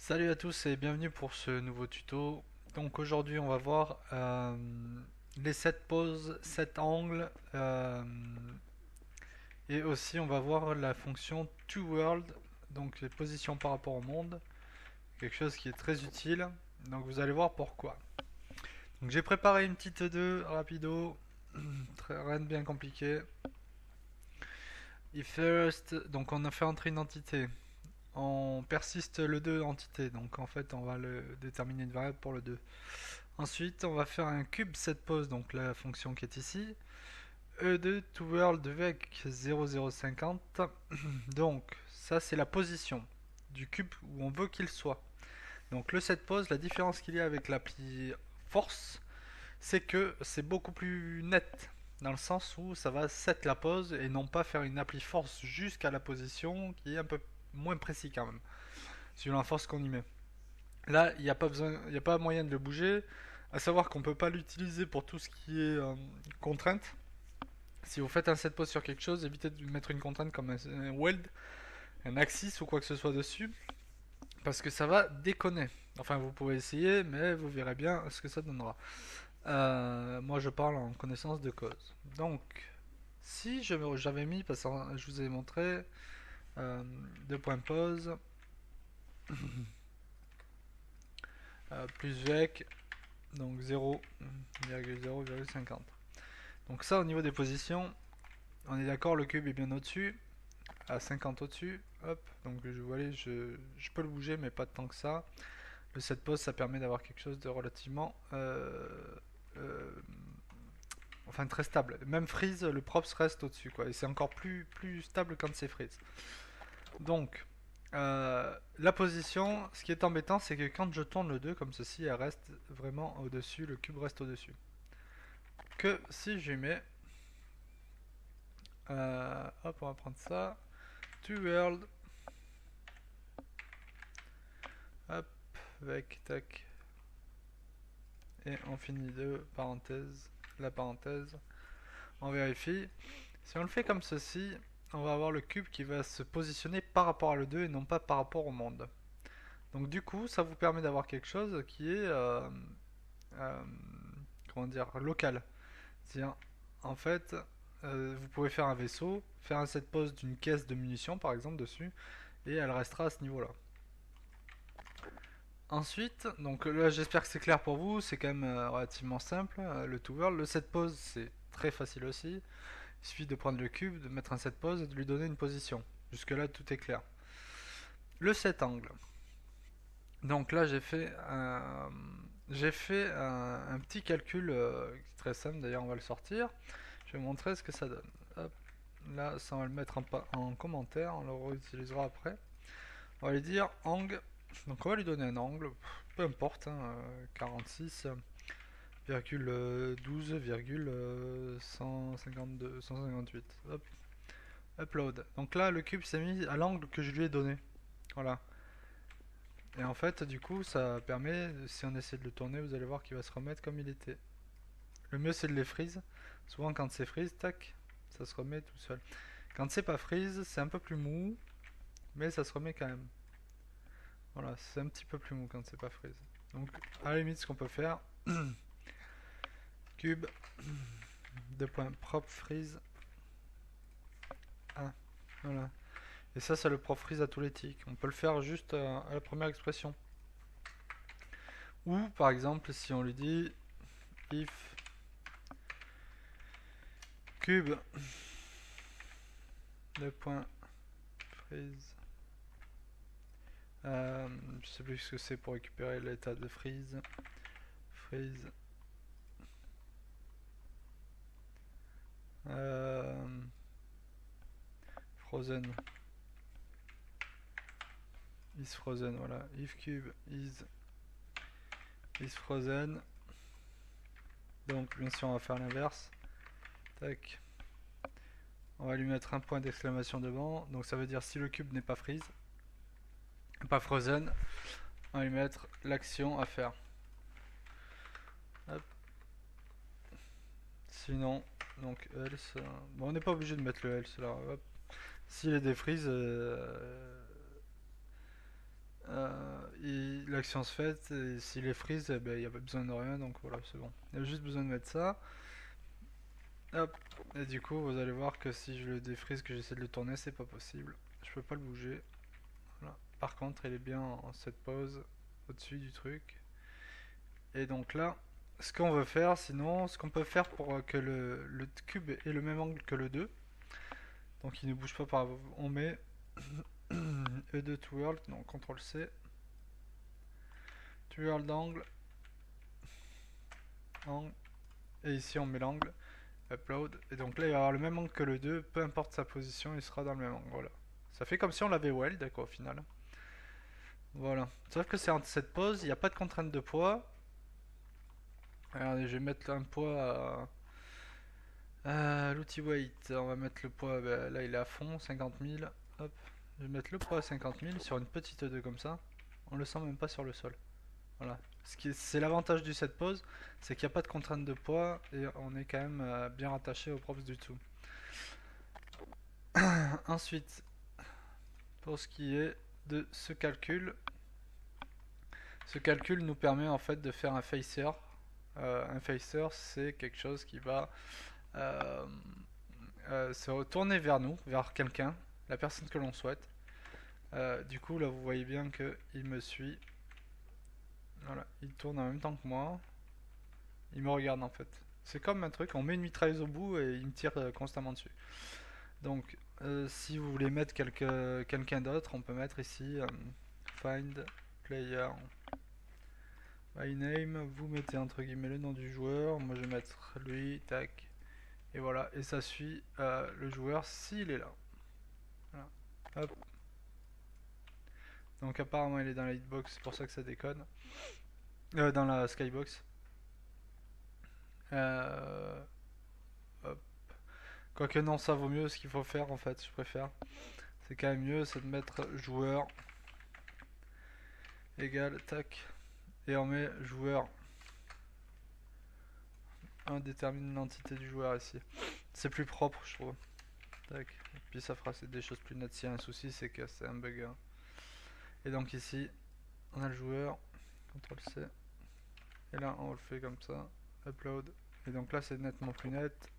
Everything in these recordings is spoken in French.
Salut à tous et bienvenue pour ce nouveau tuto. Donc aujourd'hui on va voir les 7 poses, 7 angles et aussi on va voir la fonction toWorld, donc les positions par rapport au monde, quelque chose qui est très utile. Donc vous allez voir pourquoi. Donc j'ai préparé une petite 2 rapido, rien de bien compliqué. If first, donc on a fait entrer une entité. On persiste le 2 entité, donc en fait on va le déterminer une variable pour le 2. Ensuite, on va faire un cube set pose, donc la fonction qui est ici. E2 to world avec 0050. Donc, ça c'est la position du cube où on veut qu'il soit. Donc le set pose, la différence qu'il y a avec l'appli force, c'est que c'est beaucoup plus net. Dans le sens où ça va set la pose et non pas faire une appli force jusqu'à la position qui est un peu moins précis quand même, suivant la force qu'on y met. Là, il n'y a pas besoin, il n'y a pas moyen de le bouger. À savoir qu'on ne peut pas l'utiliser pour tout ce qui est contrainte. Si vous faites un set pose sur quelque chose, évitez de mettre une contrainte comme un weld, un axis ou quoi que ce soit dessus, parce que ça va déconner. Enfin, vous pouvez essayer, mais vous verrez bien ce que ça donnera. Moi, je parle en connaissance de cause. Donc, si j'avais mis, parce que je vous ai montré, deux points pause, plus vec, donc 0,0,50. Donc ça, au niveau des positions, on est d'accord, le cube est bien au-dessus, à 50 au-dessus. Hop, donc je peux le bouger, mais pas tant que ça. Le set pose, ça permet d'avoir quelque chose de relativement, euh, enfin très stable. Même freeze, le props reste au-dessus, quoi. Et c'est encore plus stable quand c'est freeze. Donc, la position, ce qui est embêtant, c'est que quand je tourne le 2 comme ceci, elle reste vraiment au-dessus, le cube reste au-dessus. Que si je mets, hop, on va prendre ça, to world, hop, avec tac, et on finit de parenthèse, la parenthèse, on vérifie. Si on le fait comme ceci, on va avoir le cube qui va se positionner par rapport à le 2 et non pas par rapport au monde. Donc du coup, ça vous permet d'avoir quelque chose qui est, euh, comment dire, local. C'est-à-dire, en fait, vous pouvez faire un vaisseau, faire un set pose d'une caisse de munitions par exemple dessus, et elle restera à ce niveau-là. Ensuite, donc là j'espère que c'est clair pour vous, c'est quand même relativement simple, le to world. Le set pose c'est très facile aussi, il suffit de prendre le cube, de mettre un set pose et de lui donner une position. Jusque là tout est clair. Le set angle. Donc là j'ai fait un petit calcul très simple, d'ailleurs on va le sortir. Je vais vous montrer ce que ça donne. Hop. Là ça on va le mettre en commentaire, on le réutilisera après. On va lui dire angle. Donc on va lui donner un angle, peu importe, hein, 46,12,158. Hop, upload. Donc là le cube s'est mis à l'angle que je lui ai donné. Voilà. Et en fait du coup ça permet, si on essaie de le tourner, vous allez voir qu'il va se remettre comme il était. Le mieux c'est de les freeze. Souvent quand c'est freeze, tac, ça se remet tout seul. Quand c'est pas freeze, c'est un peu plus mou, mais ça se remet quand même. Voilà, c'est un petit peu plus mou quand c'est pas freeze. Donc, à la limite, ce qu'on peut faire, cube, deux points prop freeze 1. Voilà. Et ça le prop freeze à tous les ticks. On peut le faire juste à la première expression. Ou, par exemple, si on lui dit if cube, deux points freeze. Je sais plus ce que c'est pour récupérer l'état de freeze. Freeze. Frozen. Is frozen, voilà. If cube is frozen. Donc bien sûr on va faire l'inverse. Tac. On va lui mettre un point d'exclamation devant. Donc ça veut dire si le cube n'est pas freeze, pas frozen, on va lui mettre l'action à faire. Hop. Sinon, donc else. Bon, on n'est pas obligé de mettre le else là. Hop. S'il est défreeze, l'action se fait, et s'il est freeze, eh ben, il n'y a pas besoin de rien, donc voilà, c'est bon. Il y a juste besoin de mettre ça. Hop. Et du coup, vous allez voir que si je le défreeze, que j'essaie de le tourner, c'est pas possible. Je peux pas le bouger. Voilà. Par contre, il est bien en cette pose au-dessus du truc. Et donc là, ce qu'on veut faire, sinon, ce qu'on peut faire pour que le cube ait le même angle que le 2, donc il ne bouge pas par... On met E2 to world, donc CTRL C, to world angle, et ici on met l'angle, upload, et donc là il va avoir le même angle que le 2, peu importe sa position, il sera dans le même angle, voilà. Ça fait comme si on l'avait weld, quoi, au final. Voilà. Sauf que c'est en cette pose, il n'y a pas de contrainte de poids. Regardez, je vais mettre un poids à l'outil weight. On va mettre le poids, ben, là il est à fond, 50 000. Hop. Je vais mettre le poids à 50 000 sur une petite 2 comme ça. On le sent même pas sur le sol. Voilà. C'est l'avantage du set pose, c'est qu'il n'y a pas de contrainte de poids et on est quand même bien rattaché au props du tout. Ensuite, pour ce qui est de ce calcul nous permet en fait de faire un facer. Un facer, c'est quelque chose qui va se retourner vers nous, vers quelqu'un, la personne que l'on souhaite. Du coup, là, vous voyez bien qu'il me suit. Voilà, il tourne en même temps que moi. Il me regarde en fait. C'est comme un truc, on met une mitrailleuse au bout et il me tire constamment dessus. Donc, si vous voulez mettre quelqu'un d'autre, on peut mettre ici find player by name. Vous mettez entre guillemets le nom du joueur. Moi, je vais mettre lui, tac. Et voilà, et ça suit le joueur s'il est là. Voilà. Hop. Donc apparemment il est dans la hitbox, c'est pour ça que ça déconne. Dans la skybox. Hop. Quoique non, ça vaut mieux, ce qu'il faut faire en fait, je préfère. C'est quand même mieux, c'est de mettre joueur égal, tac. Et on met joueur. On détermine l'entité du joueur ici. C'est plus propre, je trouve. Tac. Et puis ça fera des choses plus nettes. S'il y a un souci, c'est que c'est un bug. Hein. Et donc ici, on a le joueur. CTRL C. Et là, on le fait comme ça. Upload. Et donc là, c'est nettement plus net.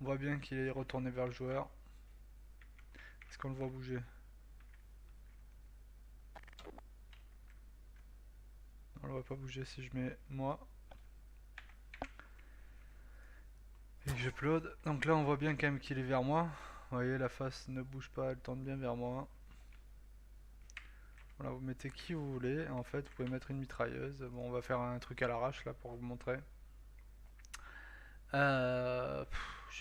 On voit bien qu'il est retourné vers le joueur. Est-ce qu'on le voit bouger? On le voit pas bouger si je mets moi. Et que j'upload. Donc là, on voit bien quand même qu'il est vers moi. Vous voyez, la face ne bouge pas, elle tourne bien vers moi. Voilà, vous mettez qui vous voulez. En fait, vous pouvez mettre une mitrailleuse. Bon, on va faire un truc à l'arrache là pour vous montrer. Je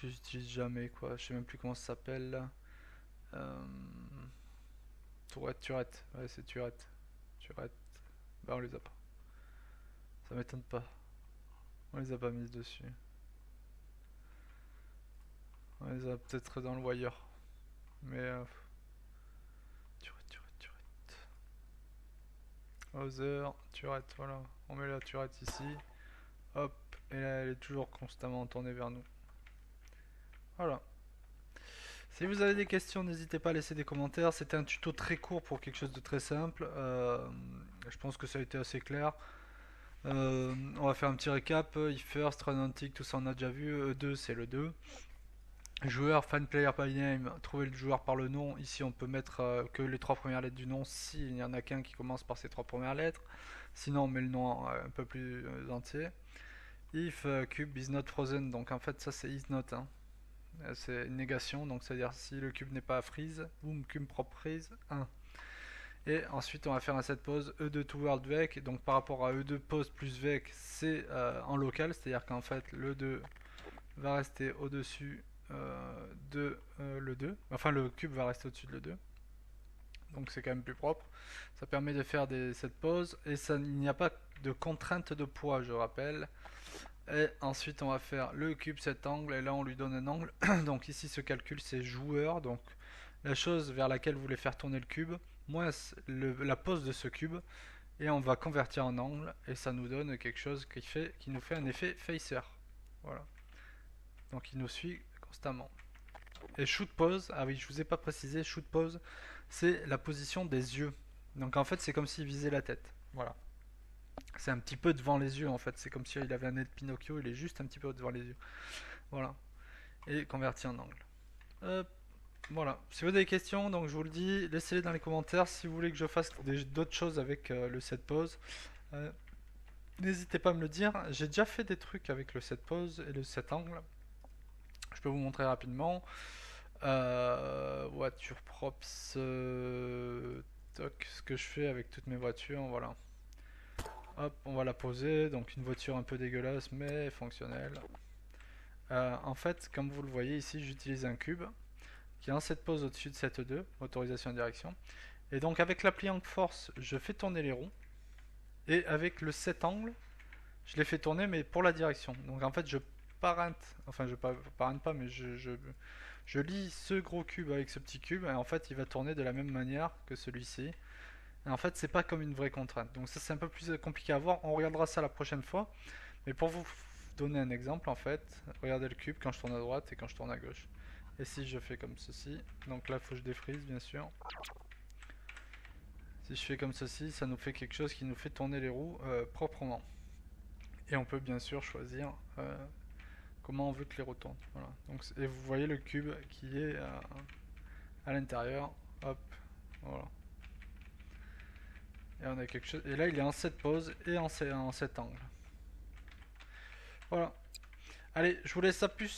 n'utilise jamais quoi. Je sais même plus comment ça s'appelle là. Turette. Ouais, c'est turette. Bah, on les a pas. Ça m'étonne pas. On les a pas mises dessus. On les a peut-être dans le wire. Mais Other, turette, voilà. On met la turette ici. Hop. Et là, elle est toujours constamment tournée vers nous. Voilà. Si vous avez des questions, n'hésitez pas à laisser des commentaires. C'était un tuto très court pour quelque chose de très simple. Je pense que ça a été assez clair. On va faire un petit récap. If first, run antique, tout ça on a déjà vu. E2, c'est le 2. Joueur, fan player by name, trouver le joueur par le nom. Ici on peut mettre que les 3 premières lettres du nom s'il n'y en a qu'un qui commence par ces 3 premières lettres. Sinon on met le nom un peu plus entier. If cube is not frozen, donc en fait ça c'est is not. Hein. C'est une négation, donc c'est à dire si le cube n'est pas freeze, boom, cube propre freeze, 1. Et ensuite on va faire un set pose E2 to world vec, donc par rapport à E2 pose plus vec c'est en local, c'est à dire qu'en fait le 2 va rester au dessus de le 2, enfin le cube va rester au-dessus de le 2, donc c'est quand même plus propre. Ça permet de faire cette pose et il n'y a pas de contrainte de poids, je rappelle. Et ensuite on va faire le cube cet angle et là on lui donne un angle. Donc ici ce calcul c'est joueur, donc la chose vers laquelle vous voulez faire tourner le cube moins la pose de ce cube, et on va convertir en angle et ça nous donne quelque chose qui nous fait un effet facer. Voilà. Donc il nous suit constamment. Et shoot pose, ah oui je vous ai pas précisé, shoot pose c'est la position des yeux. Donc en fait c'est comme s'il visait la tête. Voilà. C'est un petit peu devant les yeux en fait. C'est comme s'il avait un nez de Pinocchio, il est juste un petit peu devant les yeux. Voilà. Et converti en angle. Hop. Voilà. Si vous avez des questions, donc je vous le dis, laissez-les dans les commentaires. Si vous voulez que je fasse d'autres choses avec le set pose, euh, n'hésitez pas à me le dire. J'ai déjà fait des trucs avec le set pose et le set angle. Je peux vous montrer rapidement. Voiture props. Toc, ce que je fais avec toutes mes voitures. Voilà. Hop, on va la poser. Donc une voiture un peu dégueulasse mais fonctionnelle. En fait, comme vous le voyez ici, j'utilise un cube qui est en cette pose au-dessus de cette 2, autorisation de direction. Et donc avec l'appli Angle Force, je fais tourner les roues. Et avec le set angle, je les fais tourner mais pour la direction. Donc en fait je parente, enfin je parente pas mais je lie ce gros cube avec ce petit cube et en fait il va tourner de la même manière que celui-ci. Et en fait c'est pas comme une vraie contrainte. Donc ça c'est un peu plus compliqué à voir, on regardera ça la prochaine fois. Mais pour vous donner un exemple en fait, regardez le cube quand je tourne à droite et quand je tourne à gauche. Et si je fais comme ceci, donc là il faut que je défrise bien sûr. Si je fais comme ceci, ça nous fait quelque chose qui nous fait tourner les roues proprement. Et on peut bien sûr choisir comment on veut que les roues tournent. Voilà. Donc, et vous voyez le cube qui est à l'intérieur. Hop, voilà. Et on a quelque chose. Et là, il est en cette pose et en cet angle. Voilà. Allez, je vous laisse à plus.